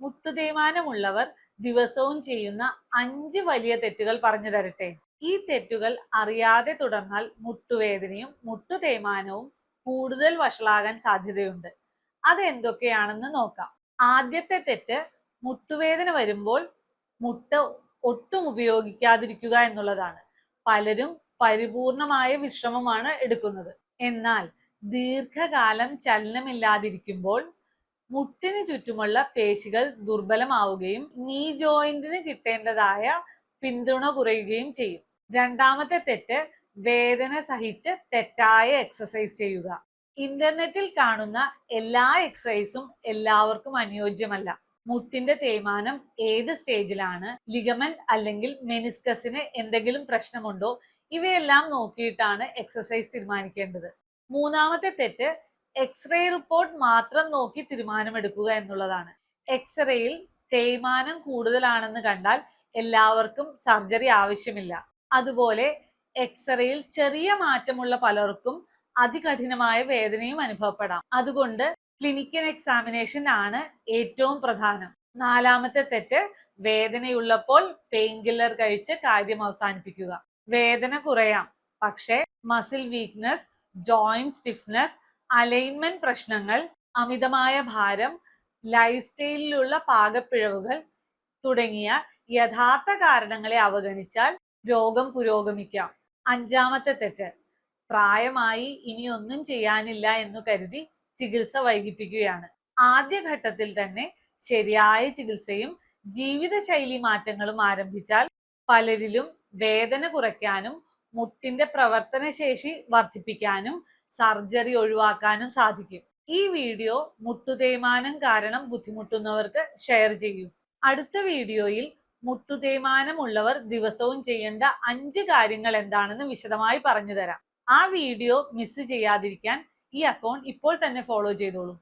മുട്ടുതേയ്മാനമുള്ളവർ ദിവസവും ചെയ്യുന്ന 5 വലിയ തെറ്റുകൾ പറഞ്ഞു തരട്ടെ. ഈ തെറ്റുകൾ അറിയാതെ തുടർന്നാൽ മുട്ടുവേദനയും മുട്ടുതേയ്മാനവും കൂടുതൽ വഷളാകാൻ സാധ്യതയുണ്ട്. അത് എന്തൊക്കെയാണെന്ന് നോക്കാം. ആദ്യത്തെ തെറ്റ്, മുട്ടുവേദന വരുമ്പോൾ മുട്ട് ഒട്ടും ഉപയോഗിക്കാതിരിക്കുക എന്നുള്ളതാണ്. പലരും പരിപൂർണമായ വിശ്രമമാണ് എടുക്കുന്നത്. എന്നാൽ ദീർഘകാലം ചലനമില്ലാതിരിക്കുമ്പോൾ മുട്ടിന് ചുറ്റുമുള്ള പേശികൾ ദുർബലമാവുകയും നീ ജോയിന്റിന് കിട്ടേണ്ടതായ പിന്തുണ കുറയുകയും ചെയ്യും. രണ്ടാമത്തെ തെറ്റ്, വേദന സഹിച്ച് തെറ്റായ എക്സസൈസ് ചെയ്യുക. ഇന്റർനെറ്റിൽ കാണുന്ന എല്ലാ എക്സസൈസും എല്ലാവർക്കും അനുയോജ്യമല്ല. മുട്ടിന്റെ തേയ്മാനം ഏത് സ്റ്റേജിലാണ്, ലിഗമെന്റ് അല്ലെങ്കിൽ മെനിസ്കസിന് എന്തെങ്കിലും പ്രശ്നമുണ്ടോ, ഇവയെല്ലാം നോക്കിയിട്ടാണ് എക്സസൈസ് തീരുമാനിക്കേണ്ടത്. മൂന്നാമത്തെ തെറ്റ്, എക്സ്റേ റിപ്പോർട്ട് മാത്രം നോക്കി തീരുമാനമെടുക്കുക എന്നുള്ളതാണ്. എക്സ്റേയിൽ തേയ്മാനം കൂടുതലാണെന്ന് കണ്ടാൽ എല്ലാവർക്കും സർജറി ആവശ്യമില്ല. അതുപോലെ എക്സ്റേയിൽ ചെറിയ മാറ്റമുള്ള പലർക്കും അതികഠിനമായ വേദനയും അനുഭവപ്പെടാം. അതുകൊണ്ട് ക്ലിനിക്കൽ എക്സാമിനേഷൻ ആണ് ഏറ്റവും പ്രധാനം. നാലാമത്തെ തെറ്റ്, വേദനയുള്ളപ്പോൾ പെയിൻ കില്ലർ കഴിച്ച് കാര്യം അവസാനിപ്പിക്കുക. വേദന കുറയാം, പക്ഷേ muscle weakness, joint stiffness, alignment പ്രശ്നങ്ങൾ, അമിതമായ ഭാരം, ലൈഫ് സ്റ്റൈലിലുള്ള പാകപ്പിഴവുകൾ തുടങ്ങിയ യഥാർത്ഥ കാരണങ്ങളെ അവഗണിച്ചാൽ രോഗം പുരോഗമിക്കാം. അഞ്ചാമത്തെ തെറ്റ്, പ്രായമായി ഇനി ഒന്നും ചെയ്യാനില്ല എന്നു കരുതി ചികിത്സ വൈകിപ്പിക്കുകയാണ്. ആദ്യഘട്ടത്തിൽ തന്നെ ശരിയായ ചികിത്സയും ജീവിതശൈലി മാറ്റങ്ങളും ആരംഭിച്ചാൽ പലരിലും വേദന കുറയ്ക്കാനും മുട്ടിന്റെ പ്രവർത്തനശേഷി വർദ്ധിപ്പിക്കാനും സർജറി ഒഴിവാക്കാനും സാധിക്കും. ഈ വീഡിയോ മുട്ടുതേയ്മാനം കാരണം ബുദ്ധിമുട്ടുന്നവർക്ക് ഷെയർ ചെയ്യൂ. അടുത്ത വീഡിയോയിൽ മുട്ടുതേയ്മാനമുള്ളവർ ദിവസവും ചെയ്യേണ്ട 5 കാര്യങ്ങൾ എന്താണെന്ന് വിശദമായി പറഞ്ഞു തരാം. ആ വീഡിയോ മിസ് ചെയ്യാതിരിക്കാൻ ഈ അക്കൗണ്ട് ഇപ്പോൾ തന്നെ ഫോളോ ചെയ്തോളൂ.